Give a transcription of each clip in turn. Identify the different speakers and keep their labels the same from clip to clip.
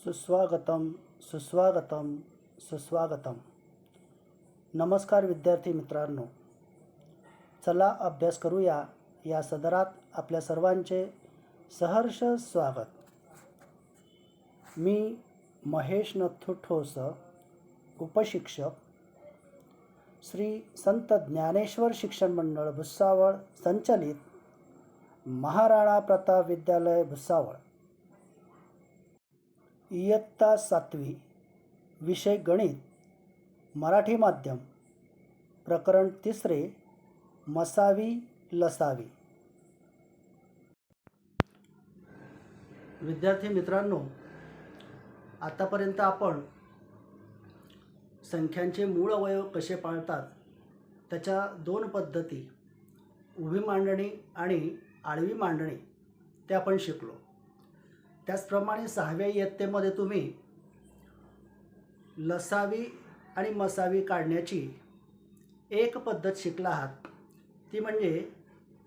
Speaker 1: सुस्वागतम सुस्वागतम सुस्वागतम. नमस्कार विद्यार्थी मित्रांनो, चला अभ्यास करूया या सदरात आपल्या सर्वांचे सहर्ष स्वागत. मी महेश नथू ठोस, उपशिक्षक, श्री संत ज्ञानेश्वर शिक्षण मंडळ भुसावळ संचलित महाराणा प्रताप विद्यालय भुसावळ. इयत्ता 7वी, विषय गणित, मराठी माध्यम, प्रकरण 3, मसावी लसावी. विद्यार्थी मित्रांनो, आतापर्यंत आपण संख्यांचे मूळ अवयव कसे पाळतात त्याच्या 2 पद्धती, उभी मांडणी आणि आडवी मांडणी, ते आपण शिकलो. त्याचप्रमाणे 6व्या इयत्तेमध्ये तुम्ही लसावी आणि मसावी काढण्याची एक पद्धत शिकला आहात, ती म्हणजे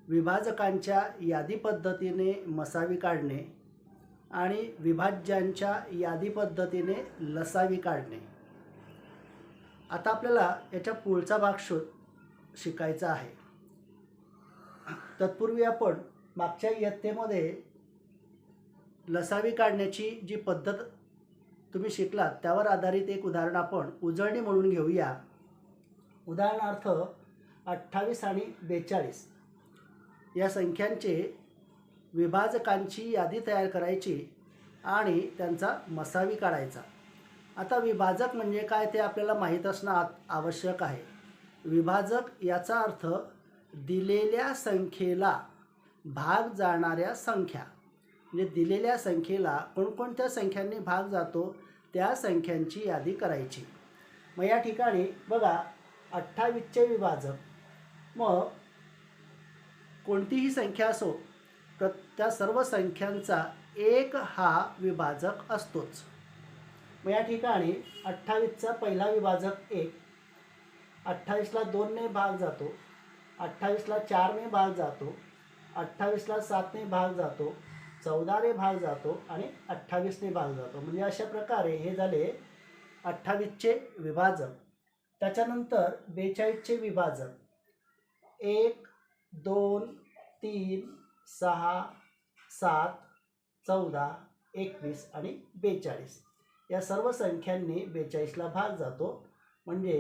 Speaker 1: विभाजकांच्या यादी पद्धतीने मसावी काढणे आणि विभाज्यांच्या यादी पद्धतीने लसावी काढणे. आता आपल्याला याच्या पुढचा भाग शिकायचा आहे. तत्पूर्वी आपण मागच्या इयत्तेमध्ये लसावी काढण्याची जी पद्धत तुम्ही शिकलात त्यावर आधारित एक उदाहरण आपण उजळणी म्हणून घेऊया. उदाहरणार्थ 28 आणि 42 या संख्यांचे विभाजकांची यादी तयार करायची आणि त्यांचा मसावी काढायचा. आता विभाजक म्हणजे काय ते आपल्याला माहीत असणं आवश्यक आहे. विभाजक याचा अर्थ दिलेल्या संख्येला भाग जाणाऱ्या संख्या, म्हणजे दिलेल्या संख्येला कोणकोणत्या संख्यांनी भाग जातो त्या संख्यांची यादी करायची. मग या ठिकाणी बघा, 28चे विभाजक, मग कोणतीही संख्या असो त्या सर्व संख्यांचा 1 हा विभाजक असतोच. मग या ठिकाणी 28चा पहिला विभाजक 1, 28ला 2ने भाग जातो, 28ला 4ने भाग जातो, 28ला 7ने भाग जातो, 14ने भाग जातो आणि 28ने भाग जातो. म्हणजे अशा प्रकारे हे झाले 28चे विभाजक. त्याच्यानंतर 42चे विभाजक 1, 2, 3, 6, 7, 14, 21 आणि 42 या सर्व संख्यांनी 42ला भाग जातो. म्हणजे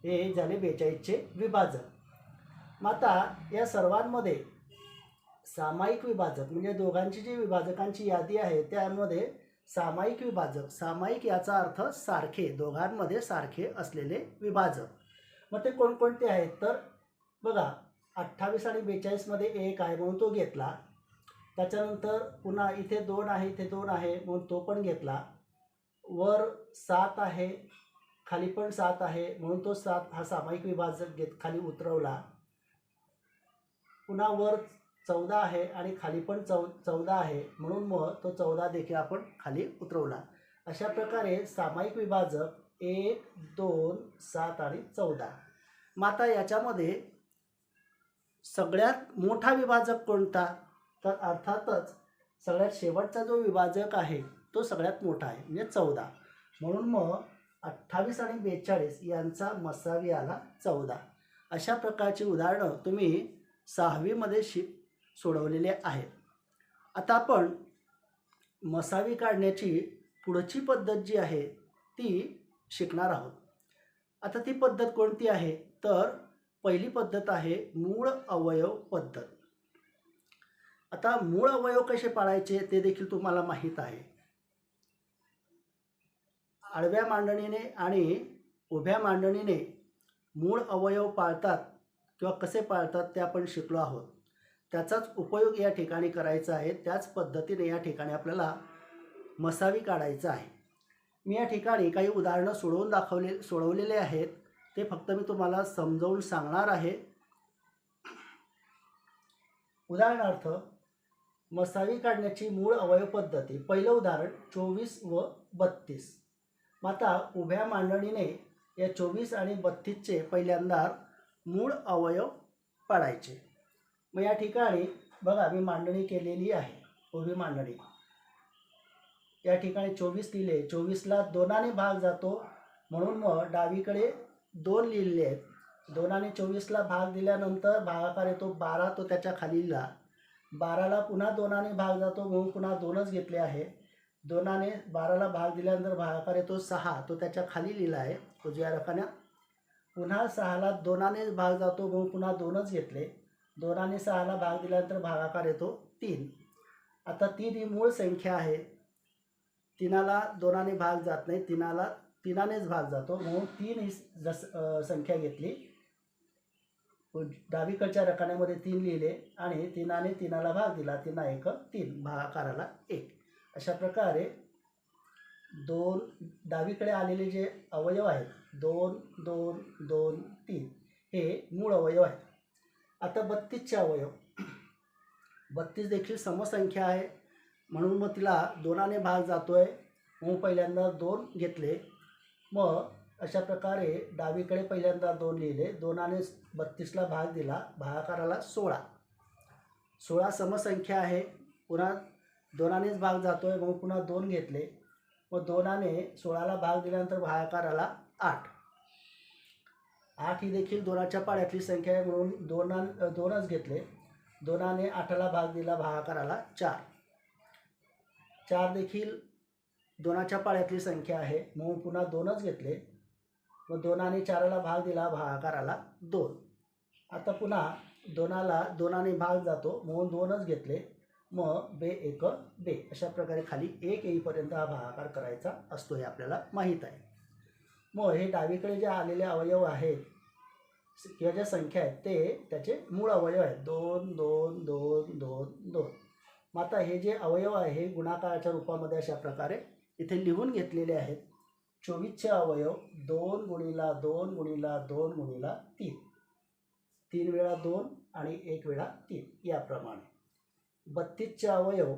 Speaker 1: हे झाले 42चे विभाजक. मग आता या सर्वांमध्ये सामायिक विभाजक म्हणजे दोघांची जी विभाजकांची यादी आहे त्यामध्ये सामायिक विभाजक, सामायिक याचा अर्थ सारखे, दोघांमध्ये सारखे असलेले विभाजक. मग ते कोणकोणते आहेत तर बघा, 28 आणि 42मध्ये 1 आहे म्हणून तो घेतला. त्याच्यानंतर पुन्हा इथे 2 आहे, इथे 2 आहे म्हणून तो पण घेतला. वर 7 आहे, खाली पण 7 आहे म्हणून तो 7 हा सामायिक विभाजक खाली उतरवला. पुन्हा वर 14 आहे आणि खाली पण 14 आहे म्हणून मग तो 14 देखील आपण खाली उतरवला. अशा प्रकारे सामायिक विभाजक 1, 2, 7 आणि 14. मग आता याच्यामध्ये सगळ्यात मोठा विभाजक कोणता तर अर्थातच सगळ्यात शेवटचा जो विभाजक आहे तो सगळ्यात मोठा आहे, म्हणजे 14. म्हणून मग 28 आणि 42 यांचा मसावी आला 14. अशा प्रकारची उदाहरणं तुम्ही 6वीमध्ये सोडवलेले आहेत. आता आपण मसावी काढण्याची पुढची पद्धत जी आहे ती शिकणार आहोत. आता ती पद्धत कोणती आहे तर पहिली पद्धत आहे मूळ अवयव पद्धत. आता मूळ अवयव कसे पाळायचे ते देखील तुम्हाला माहीत आहे. आडव्या मांडणीने आणि उभ्या मांडणीने मूळ अवयव पाळतात किंवा कसे पाळतात ते आपण शिकलो आहोत. त्याचाच उपयोग या ठिकाणी करायचा आहे. त्याच पद्धतीने या ठिकाणी आपल्याला मसावी काढायचं आहे. मी या ठिकाणी काही उदाहरणं सोडवलेले आहेत, ते फक्त मी तुम्हाला समजावून सांगणार आहे. उदाहरणार्थ मसावी काढण्याची मूळ अवयव पद्धती. पहिलं उदाहरण 24 व 32. मग आता उभ्या मांडणीने या 24 आणि 32चे पहिल्यांदा मूळ अवयव पाडायचे. मग या ठिकाणी बघा, मी मांडणी केलेली आहे, उभी मांडणी. या ठिकाणी 24 लिहिले, 24ला 2ने भाग जातो म्हणून मग डावीकडे 2 लिहिलेले आहेत. 2ने 24ला भाग दिल्यानंतर भागाकार येतो 12, तो त्याच्या खाली लिहिला. 12ला पुन्हा 2ने भाग जातो म्हणून पुन्हा 2च घेतले आहे. 2ने 12ला भाग दिल्यानंतर भागाकार येतो 6, तो त्याच्या खाली लिहिला आहे उजव्या रकान्यात. पुन्हा 6ला 2ने भाग जातो म्हणून पुन्हा 2च घेतले. 2ने 6ला भाग दिल्यानंतर भागाकार येतो 3. आता 3 ही मूळ संख्या आहे. 3ला 2ने भाग जात नाही, 3नेच भाग जातो म्हणून 3 ही संख्या घेतली. डावीकडच्या रकान्यामध्ये 3 लिहिले आणि 3ने 3ला भाग दिला. 3 1 3, भागाकाराला 1. अशा प्रकारे डावीकडे आलेले जे अवयव आहेत 2 2 2 3 हे मूळ अवयव आहेत. आता 32चे अवयव. 32 देखील समसंख्या आहे म्हणून मग तिला 2ने भाग जातोय म्हणून पहिल्यांदा 2 घेतले. मग अशा प्रकारे डावीकडे पहिल्यांदा 2 लिहिले, 2ने 32ला भाग दिला, भागाकाराला 16. 16 समसंख्या आहे, पुन्हा 2नेच भाग जातोय म्हणून पुन्हा 2 घेतले. मग 2ने 16ला भाग दिल्यानंतर भागाकाराला 8. 8 ही देखील 2च्या पाड्यातली संख्या आहे म्हणून 2च घेतले. 2ने 8ला भाग दिला, भागाकाराला 4. 4 देखील 2च्या पाड्यातली संख्या आहे म्हणून पुन्हा 2च घेतले. मग 2ने 4ला भाग दिला, भागाकाराला 2. आता पुन्हा 2ने भाग जातो म्हणून 2च घेतले. मग 2 1 2. अशा प्रकारे खाली 1 येईपर्यंत हा भागाकार करायचा असतो, हे आपल्याला माहीत आहे. मग हे डावीकडे जे आलेले अवयव आहेत किंवा ज्या संख्या आहेत ते त्याचे मूळ अवयव आहेत. 2 2 2 2 2. मग आता हे जे अवयव आहे हे गुणाकाराच्या रूपामध्ये अशा प्रकारे इथे लिहून घेतलेले आहेत. 24चे अवयव 2 गुणिला 2 गुणिला 2 गुणिला 3. 3 वेळा 2 आणि 1 वेळा 3 याप्रमाणे. 32चे अवयव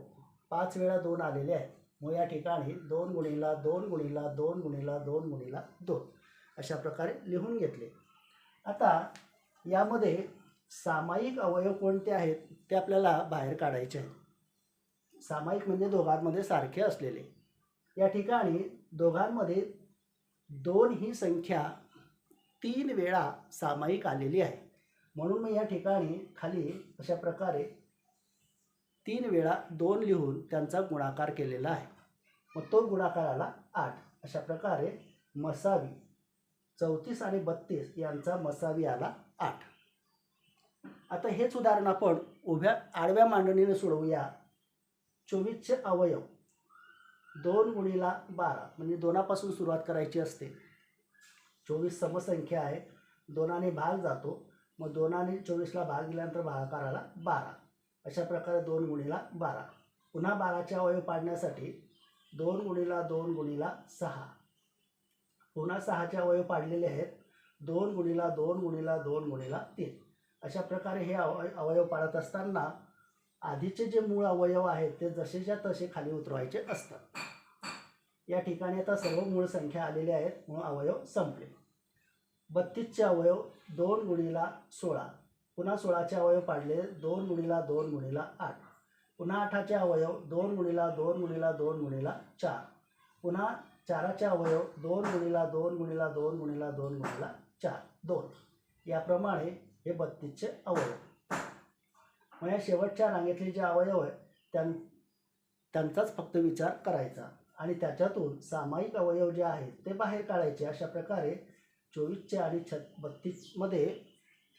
Speaker 1: 5 वेळा 2 आलेले आहेत. मग या ठिकाणी 2 गुणिला 2 गुणिला 2 गुणिला 2 गुणिला 2 अशा प्रकारे लिहून घेतले. आता यामध्ये सामायिक अवयव कोणते आहेत ते आपल्याला बाहेर काढायचे आहेत. सामायिक म्हणजे दोघांमध्ये सारखे असलेले. या ठिकाणी दोघांमध्ये 2 ही संख्या 3 वेळा सामायिक आलेली आहे म्हणून मी या ठिकाणी खाली अशा प्रकारे 3 वेळा 2 लिहून त्यांचा गुणाकार केलेला आहे. मग तो गुणाकार आला 8. अशा प्रकारे मसावी 34 आणि 32 यांचा मसावी आला 8. आता हेच उदाहरण आपण आडव्या मांडणीने सोडवूया. 24चे अवयव 2 गुणिला 12 म्हणजे 2पासून सुरुवात करायची असते. 24 समसंख्या आहे, 2ने भाग जातो. मग 2ने 24ला भाग दिल्यानंतर भागाकाराला 12. अशा प्रकारे 2 गुणिला 12. पुन्हा 12चे अवयव पाडण्यासाठी 2 गुणिला 2 गुणिला 6. पुन्हा 6चे अवयव पाडलेले आहेत. 2 गुणिला 2 गुणिला 2 गुणिला 3. अशा प्रकारे हे अवयव पाडत असताना आधीचे जे मूळ अवयव आहेत ते जसेच्या तसे खाली उतरवायचे असतात. या ठिकाणी आता सर्व मूळ संख्या आलेल्या आहेत म्हणून अवयव संपले. 32चे अवयव 2 गुणिला 16. पुन्हा 16चे अवयव पाडले 2 गुणिला 2 गुणिला 8. पुन्हा 8चे अवयव 2 गुणिला 2 गुणिला 2 गुणिला 4. पुन्हा 4चे अवयव 2 गुणिला 2 गुणिला 2 गुणिला 2 गुणिला 4 2. याप्रमाणे हे 32चे अवयव. मग या शेवटच्या रांगेतले जे अवयव आहे त्यांचाच फक्त विचार करायचा आणि त्याच्यातून सामायिक अवयव जे आहेत ते बाहेर काढायचे. अशा प्रकारे 24चे आणि 32मध्ये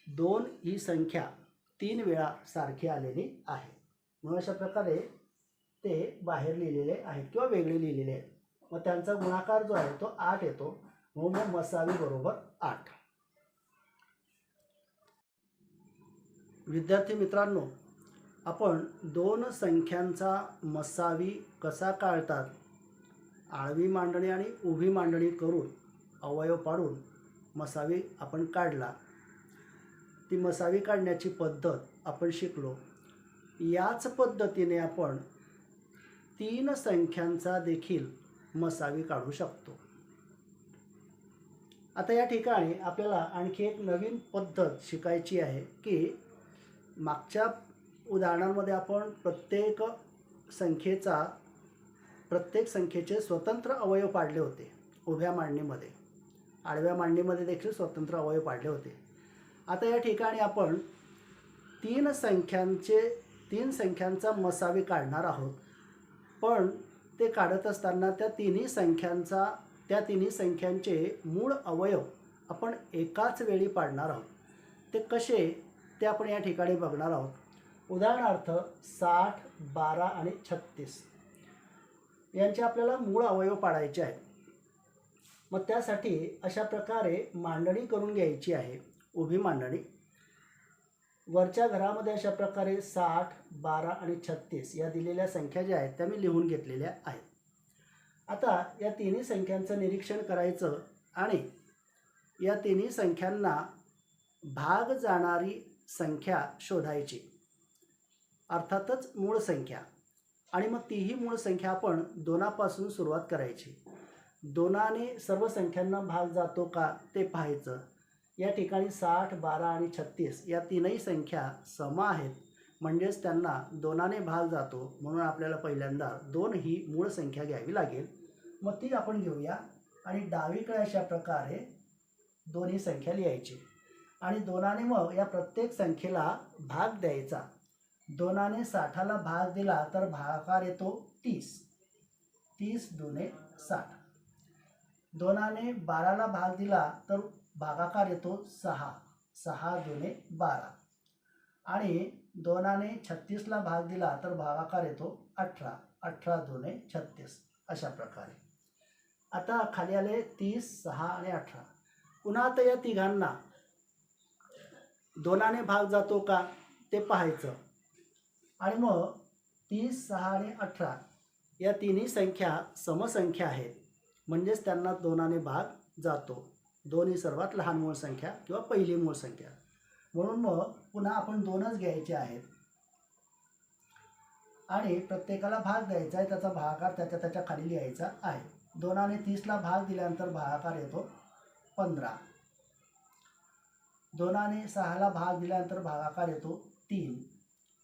Speaker 1: 2 ही संख्या 3 वेळा सारखी आलेली आहे म्हणून अशा प्रकारे ते बाहेर लिहिलेले आहेत किंवा वेगळे लिहिलेले आहेत. मग त्यांचा गुणाकार जो आहे तो 8 येतो म्हणून मग मसावी बरोबर 8. विद्यार्थी मित्रांनो, आपण 2 संख्यांचा मसावी कसा काढतात, आडवी मांडणी आणि उभी मांडणी करून अवयव पाडून मसावी आपण काढला. ती मसावी काढण्याची पद्धत आपण शिकलो. याच पद्धतीने आपण 3 संख्यांचा देखील मसावी काढू शकतो. आता या ठिकाणी आपल्याला आणखी एक नवीन पद्धत शिकायची आहे की मागच्या उदाहरणांमध्ये आपण प्रत्येक संख्येचा प्रत्येक संख्येचे स्वतंत्र अवयव पाडले होते. उभ्या मांडणीमध्ये, आडव्या मांडणीमध्ये देखील स्वतंत्र अवयव पाडले होते. आता या ठिकाणी आपण तीन संख्यांचा मसावी काढणार आहोत. पण ते काढत असताना त्या तिन्ही संख्यांचे मूळ अवयव आपण एकाच वेळी पाडणार आहोत. ते कसे ते आपण या ठिकाणी बघणार आहोत. उदाहरणार्थ 60, 12 आणि 36 यांचे आपल्याला मूळ अवयव पाडायचे आहेत. मग त्यासाठी अशा प्रकारे मांडणी करून घ्यायची आहे, उभी मांडणी. वरच्या घरामध्ये अशा प्रकारे 60, 12 आणि 36 या दिलेल्या संख्या ज्या आहेत त्या मी लिहून घेतलेल्या आहेत. आता या तिन्ही संख्यांचं निरीक्षण करायचं आणि या तिन्ही संख्यांना भाग जाणारी संख्या शोधायची, अर्थातच मूळ संख्या. आणि मग तीही मूळ संख्या आपण 2पासून सुरुवात करायची. 2ने सर्व संख्यांना भाग जातो का ते पाहायचं. या ठिकाणी 60, 12 आणि 36 या तीनही संख्या सम आहेत, म्हणजेच त्यांना 2ने भाग जातो. म्हणून आपल्याला पहिल्यांदा 2 ही मूळ संख्या घ्यावी लागेल. मग ती आपण घेऊया आणि डावीकडे अशा प्रकारे दोन्ही संख्या लिहायची आणि 2ने मग या प्रत्येक संख्येला भाग द्यायचा. 2ने 60ला भाग दिला तर भागाकार येतो 30. 30 दुने 60. 2ने 12ला भाग दिला तर भागाकार येतो 6. 6 दुने 12. आणि 2ने 36ला भाग दिला तर भागाकार येतो 18. 18 दुने 36. अशा प्रकारे. आता खाली आले 30, 6 आणि 18. पुन्हा आता या तिघांना 2ने भाग जातो का ते पाहायचं. आणि मग 30, 6 आणि 18 या तिन्ही संख्या समसंख्या आहेत, म्हणजेच त्यांना 2ने भाग जातो. 2 ही सर्वात लहान मूळ संख्या किंवा पहिली मूळ संख्या. म्हणून मग पुन्हा आपण 2च घ्यायचे आहेत आणि प्रत्येकाला भाग द्यायचा आहे. त्याचा भागाकार त्याच्या खाली लिहायचा आहे. 2ने 30ला भाग दिल्यानंतर भागाकार येतो 15. 2ने 6ला भाग दिल्यानंतर भागाकार येतो 3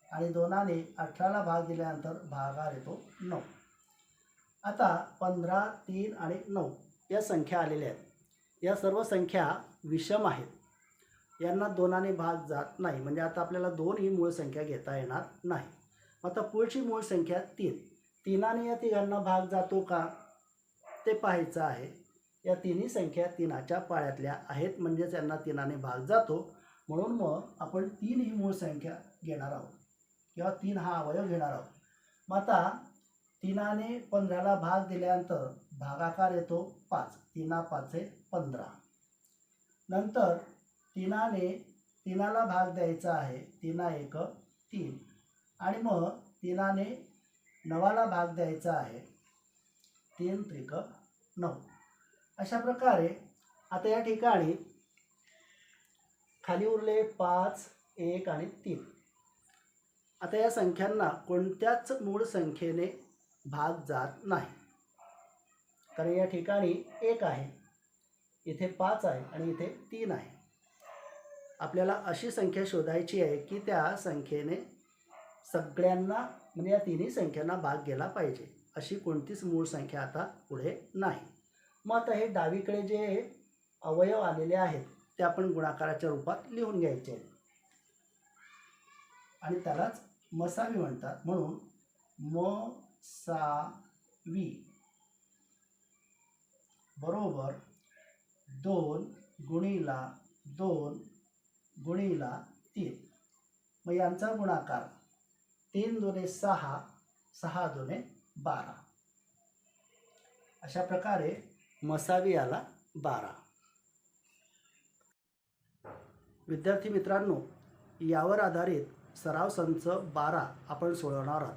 Speaker 1: आणि 2ने 18ला भाग दिल्यानंतर भागाकार येतो 9. आता 15, 3 आणि 9 या संख्या आलेल्या आहेत. या सर्व संख्या विषम आहेत, यांना 2ने भाग जात नाही. म्हणजे आता आपल्याला 2 ही मूळ संख्या घेता येणार नाही. आता पुढची मूळ संख्या 3. 3ने या तिघांना भाग जातो का ते पाहायचं आहे. या तिन्ही संख्या 3च्या पाळ्यातल्या आहेत, म्हणजे त्यांना 3ने भाग जातो. म्हणून मग आपण 3 ही मूळ संख्या घेणार आहोत किंवा 3 हा अवयव घेणार आहोत. मग आता 3ने 15ला भाग दिल्यानंतर भागाकार येतो 5. 3 5 15. नंतर 3ला भाग द्यायचा आहे. 3 1 3 आणि मग 3ने 9ला भाग द्यायचा आहे. 3 3 9. अशा प्रकारे आता या ठिकाणी खाली उरले 5, 1 आणि 3. आता या संख्यांना कोणत्याच मूळ संख्येने भाग जात नाही, कारण या ठिकाणी 1 आहे, इथे 5 आहे आणि इथे 3 आहे. आपल्याला अशी संख्या शोधायची आहे की त्या संख्येने सगळ्यांना म्हणजे या तिन्ही संख्यांना भाग गेला पाहिजे. अशी कोणतीच मूळ संख्या आता पुढे नाही. मग आता हे डावीकडे जे अवयव आलेले आहेत ते आपण गुणाकाराच्या रूपात लिहून घ्यायचे आहेत आणि त्यालाच मसावी म्हणतात. म्हणून मसावी बरोबर 2 गुणिला 2 गुणिला 3. मग यांचा गुणाकार 3 दुने 6, 6 दुने 12. अशा प्रकारे मसावी आला 12. विद्यार्थी मित्रांनो, यावर आधारित सराव संच 12 आपण सोडवणार आहोत.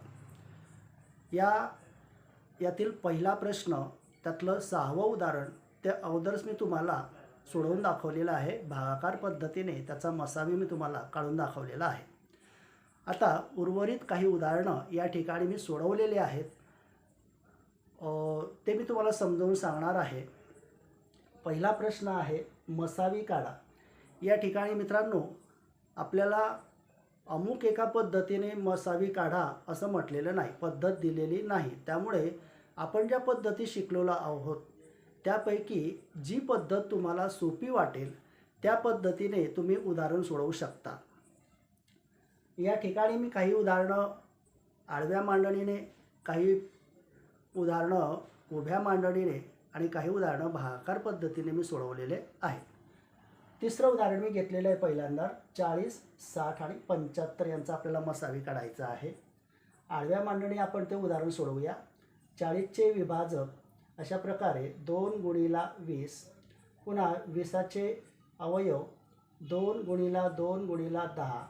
Speaker 1: यातील पहिला प्रश्न, त्यातलं 6वं उदाहरण, ते अगोदरच मी तुम्हाला सोडवून दाखवलेलं आहे. भागाकार पद्धतीने त्याचा मसावी मी तुम्हाला काढून दाखवलेला आहे. आता उर्वरित काही उदाहरणं या ठिकाणी मी सोडवलेले आहेत, ते मी तुम्हाला समजावून सांगणार आहे. पहिला प्रश्न आहे मसावी काढा. या ठिकाणी मित्रांनो आपल्याला अमुक एका पद्धतीने मसावी काढा असं म्हटलेलं नाही, पद्धत दिलेली नाही. त्यामुळे आपण ज्या पद्धती शिकलेलो आहोत त्यापैकी जी पद्धत तुम्हाला सोपी वाटेल त्या पद्धतीने तुम्ही उदाहरण सोडवू शकता. या ठिकाणी मी काही उदाहरणं आडव्या मांडणीने, काही उदाहरणं उभ्या मांडणीने आणि काही उदाहरणं भागाकार पद्धतीने मी सोडवलेले आहे. तिसरं उदाहरण मी घेतलेलं आहे पहिल्यांदा 40, 60 आणि 75 यांचा आपल्याला मसावी काढायचा आहे. आडव्या मांडणी आपण ते उदाहरण सोडवूया. 40चे विभाजक अशा प्रकारे 2 गुणिला 20, पुन्हा 20चे अवयव 2 गुणिला 2 गुणिला 10,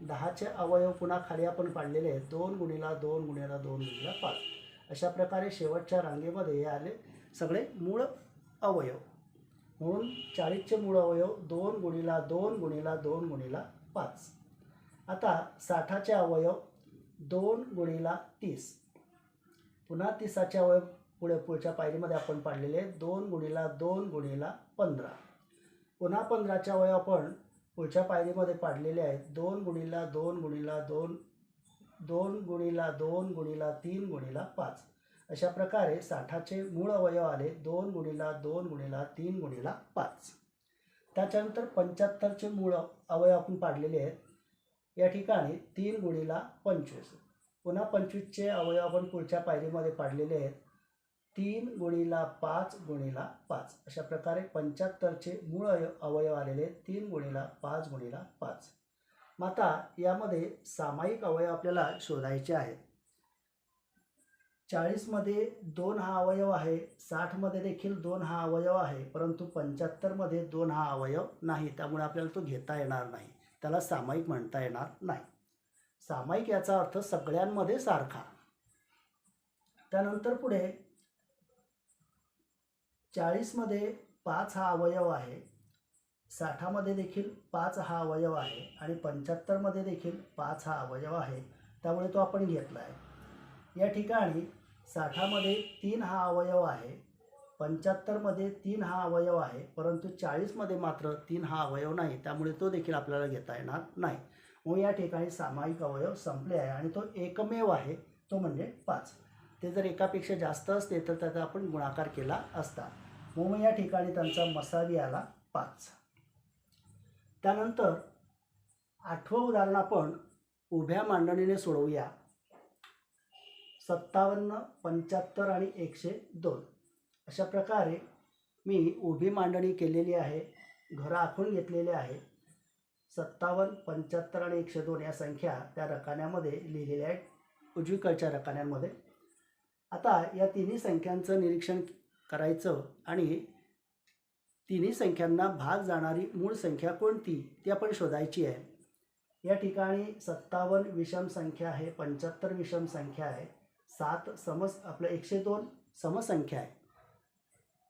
Speaker 1: 10चे अवयव पुन्हा खाली आपण पाडलेले आहेत 2 गुणिला 2 गुणिला 2 गुणिला 5. अशा प्रकारे शेवटच्या रांगेमध्ये हे आले सगळे मूळ अवयव. म्हणून 40चे मूळ अवयव 2 गुणिला 2 गुणिला 2 गुणिला 5. आता 60चे अवयव 2 गुणिला 30, पुन्हा 30चे अवयव पुढच्या पायरीमध्ये आपण पाडलेले आहेत 2 गुणिला 2 गुणिला 15, पुन्हा 15चे अवयव आपण पुढच्या पायरीमध्ये पाडलेले आहेत 2 गुणिला 2 गुणिला 2 2 गुणिला 2 गुणिला 3 गुणिला 5. अशा प्रकारे 60चे मूळ अवयव आले 2 गुणिला 2 गुणिला 3 गुणिला 5. त्याच्यानंतर 75चे मूळ अवयव आपण पाडलेले आहेत या ठिकाणी 3 गुणिला 25, पुन्हा 25चे अवयव आपण पुढच्या पायरीमध्ये पाडलेले आहेत 3 गुणिला 5 गुणिला 5. अशा प्रकारे 75चे मूळ अवयव आलेले 3 गुणिला 5 गुणिला 5. मग आता यामध्ये सामायिक अवयव आपल्याला शोधायचे आहेत. 40मध्ये 2 हा अवयव आहे, 60मध्ये देखील 2 हा अवयव आहे, परंतु 75मध्ये 2 हा अवयव नाही. त्यामुळे आपल्याला तो घेता येणार नाही, त्याला सामायिक म्हणता येणार नाही. सामायिक याचा अर्थ सगळ्यांमध्ये सारखा. त्यानंतर पुढे 40मध्ये 5 हा अवयव आहे, 60मध्ये देखील 5 हा अवयव आहे आणि 75मध्ये देखील 5 हा अवयव आहे. त्यामुळे तो आपण घेतला आहे. या ठिकाणी 60मध्ये 3 हा अवयव आहे, 75मध्ये 3 हा अवयव आहे, परंतु 40मध्ये मात्र 3 हा अवयव नाही. त्यामुळे तो देखील आपल्याला घेता येणार नाही. मग या ठिकाणी सामायिक अवयव संपले आहे आणि तो एकमेव आहे, तो म्हणजे 5. ते जर एकापेक्षा जास्त असते तर त्याचा आपण गुणाकार केला असता. मग या ठिकाणी त्यांचा मसावी आला 5. त्यानंतर 8वं उदाहरण आपण उभ्या मांडणीने सोडवूया. 57, 75 आणि 102 अशा प्रकारे मी उभी मांडणी केलेली आहे, घरं आखून घेतलेले आहे. 57, 75 आणि 102 या संख्या त्या रकान्यामध्ये लिहिलेल्या आहेत उजवीकडच्या रकान्यांमध्ये. आता या तिन्ही संख्यांचं निरीक्षण करायचं आणि तिन्ही संख्यांना भाग जाणारी मूळ संख्या कोणती ती आपण शोधायची आहे. या ठिकाणी 57 विषम संख्या आहे, 75 विषम संख्या आहे, 7 आपलं 102 समसंख्या आहे.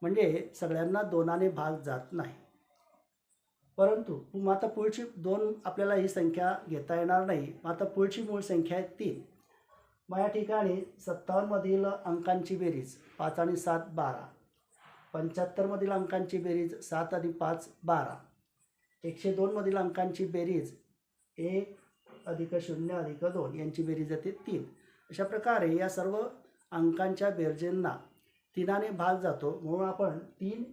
Speaker 1: म्हणजे सगळ्यांना 2ने भाग जात नाही. परंतु मग आता पुढची 2 आपल्याला ही संख्या घेता येणार नाही. मग आता पुढची मूळ संख्या आहे 3. मग या ठिकाणी 57मधील अंकांची बेरीज 5 आणि 7 12, 75मधील अंकांची बेरीज 7 आणि 5 12, 102मधील अंकांची बेरीज 1 अधिक 0 अधिक 2 यांची बेरीज येते 3. अशा प्रकारे या सर्व अंकांच्या बेरजेंना 3ने भाग जातो, म्हणून आपण 3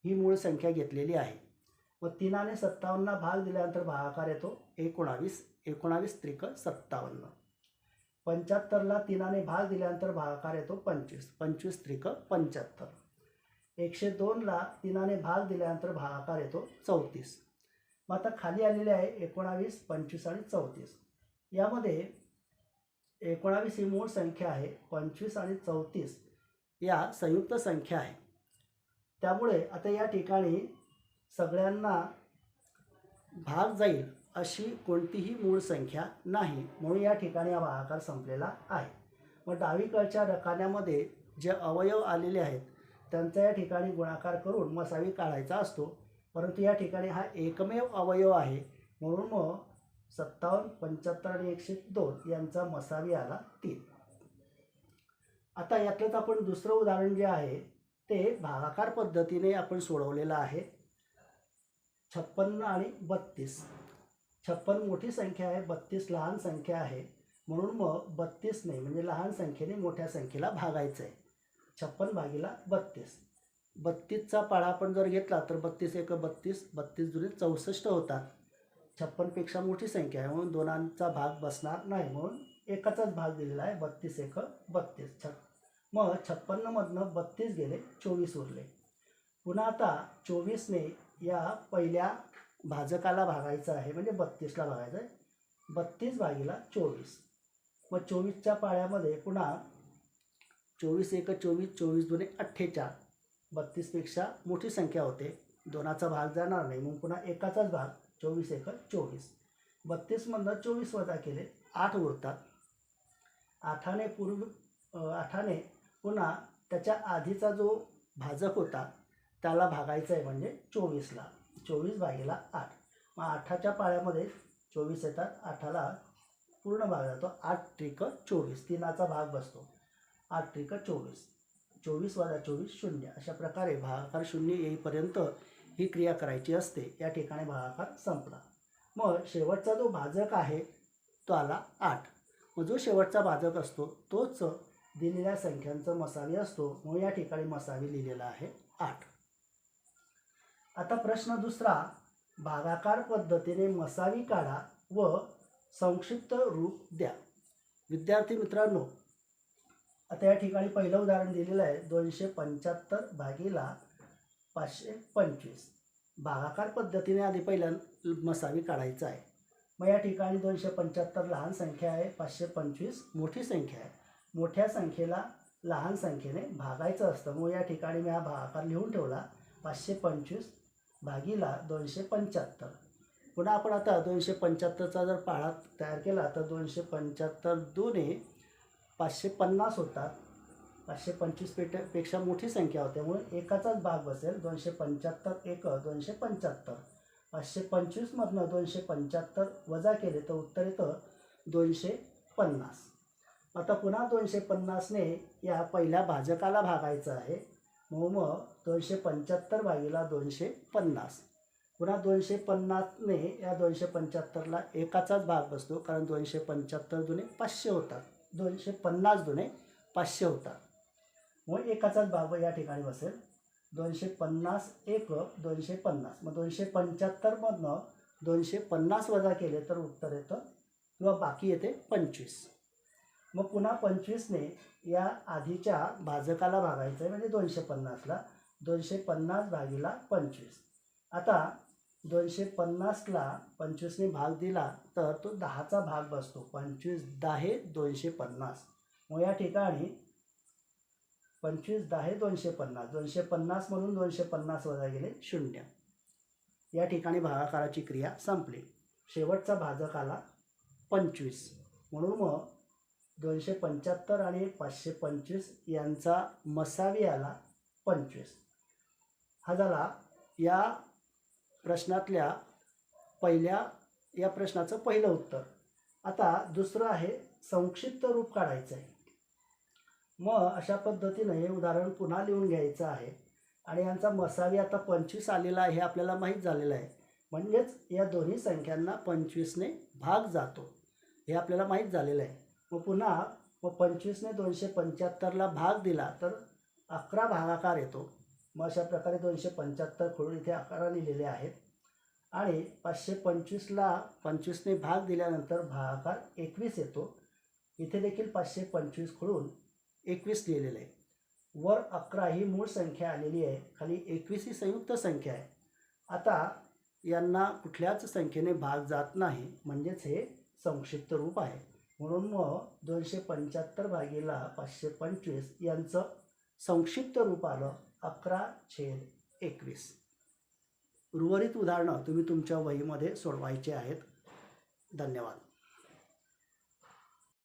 Speaker 1: ही मूळ संख्या घेतलेली आहे. व 3ने 57ला भाग दिल्यानंतर भागाकार येतो 19, 19 त्रिक 57. 75ला 3ने भाग दिल्यानंतर भागाकार येतो 25, 25 त्रिक 75. 102ला 3ने भाग दिल्यानंतर भागाकार येतो 34. मग आता खाली आलेले आहे 19, 25 आणि 34. यामध्ये 19 ही मूळ संख्या आहे, 25 आणि 34 या संयुक्त संख्या आहे. त्यामुळे आता या ठिकाणी सगळ्यांना भाग जाईल अशी कोणतीही मूळ संख्या नाही, म्हणून या ठिकाणी हा भागाकार संपलेला आहे. मग डावीकडच्या रकान्यामध्ये जे अवयव आलेले आहेत त्यांचा या ठिकाणी गुणाकार करून मसावी काढायचा असतो, परंतु या ठिकाणी हा एकमेव अवयव आहे, म्हणून मग 57, 75 आणि 102 यांचा मसावी आला 3. आता यातलंच आपण दुसरं उदाहरण जे आहे ते भागाकार पद्धतीने आपण सोडवलेलं आहे. 56 आणि 32. 56 मोठी संख्या आहे, 32 लहान संख्या आहे, म्हणून मग 32ने म्हणजे लहान संख्येने मोठ्या संख्येला भागायचं आहे. 56 भागिला 32. 32चा पाढा आपण जर घेतला तर 32 एक 32, 32 दुणे 64 होतात. 56पेक्षा मोठी संख्या आहे म्हणून दोनांचा भाग बसणार नाही, म्हणून एकाचाच भाग दिलेला आहे. 32 एक 32. मग 56मधनं 32 गेले, 24 उरले. पुन्हा आता 24ने या पहिल्या भाजकाला भागायचं आहे, म्हणजे 32ला भागायचं आहे. 32 भागिला 24. मग 24च्या पाढ्यामध्ये पुन्हा 24 एक 24, 24 दुणे 48. 32पेक्षा मोठी संख्या होते, दोनाचा भाग जाणार नाही, मग पुन्हा एकाचाच भाग. 24 एक 24. 32मधनं 24 वजा केले, 8 उरतात. 8ने पुन्हा त्याच्या आधीचा जो भाजक होता त्याला भागायचा आहे, म्हणजे 24ला. 24 भागिला 8. मग 8च्या पाढ्यामध्ये 24 येतात, 8ला पूर्ण भाग जातो. 8 त्रिक 24, 3चा भाग बसतो. 8 त्रिक 24. 24 वजा 24 0. अशा प्रकारे भागाकार 0 येईपर्यंत ही क्रिया करायची असते. या ठिकाणी भागाकार संपला. मग शेवटचा जो भाजक आहे तो आला 8. मग जो शेवटचा भाजक असतो तोच दिलेल्या संख्यांचा मसावी असतो, मग या ठिकाणी मसावी लिहिलेला आहे 8. आता प्रश्न दुसरा, भागाकार पद्धतीने मसावी काढा व संक्षिप्त रूप द्या. विद्यार्थी मित्रांनो, आता या ठिकाणी पहिलं उदाहरण दिलेलं आहे 275 भागिला 525. भागाकार पद्धतीने आधी पहिल्या मसावी काढायचं आहे. मग या ठिकाणी 275 लहान संख्या आहे, 525 मोठी संख्या आहे. मोठ्या संख्येला लहान संख्येने भागायचं असतं, मग या ठिकाणी मी हा भागाकार लिहून ठेवला. 525 भागिला 275. पुन्हा आपण आता 275चा जर पाढा तयार केला तर 275 दुणे 550 होतात. 525 पेक्षा मोठी संख्या होते, म्हणून एकाचाच भाग बसेल. 275 एक 275. 525मधनं 275 वजा केले तर उत्तर येतं 250. आता पुन्हा 250ने या पहिल्या भाजकाला भागायचं आहे, मग 275 भागिला 250. पुन्हा 250ने या 275ला एकाचाच भाग बसतो, कारण 275 दुणे 500 होतात. 250 दुणे 500 होतात, मग एकाचाच भाग या ठिकाणी बसेल. 250 एक 250. मग 275मधनं 250 वजा केले तर उत्तर येतं किंवा बाकी येते 25. मग पुन्हा 25ने या आधीच्या भाजकाला भागायचं आहे, म्हणजे 250ला. 250 भागिला 25. आता 250ला 25ने भाग दिला तर तो 10चा भाग बसतो. 25 10 250. मग या ठिकाणी 25 10 250. 250 म्हणून 250 वजा गेले 0. या ठिकाणी भागाकाराची क्रिया संपली. शेवटचा भाजक आला 25, म्हणून मग 275 आणि 525 यांचा मसावी आला 25. हा झाला या प्रश्नातल्या या प्रश्नाचं पहिलं उत्तर. आता दुसरं आहे संक्षिप्त रूप काढायचं आहे. मग अशा पद्धतीनं हे उदाहरण पुन्हा लिहून घ्यायचं आहे आणि यांचा मसावी आता 25 आलेला आहे हे आपल्याला माहीत झालेलं आहे. म्हणजेच या दोन्ही संख्यांना 25ने भाग जातो हे आपल्याला माहीत झालेलं आहे. मग पुन्हा 25ने 275ला भाग दिला तर 11 भागाकार येतो. मग अशा प्रकारे 275 खोडून इथे 11 लिहिलेले आहेत आणि 525ला 25ने भाग दिल्यानंतर भागाकार 21 येतो. इथे देखील 525 खोडून 21 लिहिलेलं आहे. वर 11 ही मूळ संख्या आलेली आहे, खाली 21 ही संयुक्त संख्या आहे. आता यांना कुठल्याच संख्येने भाग जात नाही, म्हणजेच हे संक्षिप्त रूप आहे. म्हणून मग 275 भागिला 525 यांचं संक्षिप्त रूप आलं 11/21. उर्वरित उदाहरणं तुम्ही तुमच्या वहीमध्ये सोडवायचे आहेत. धन्यवाद.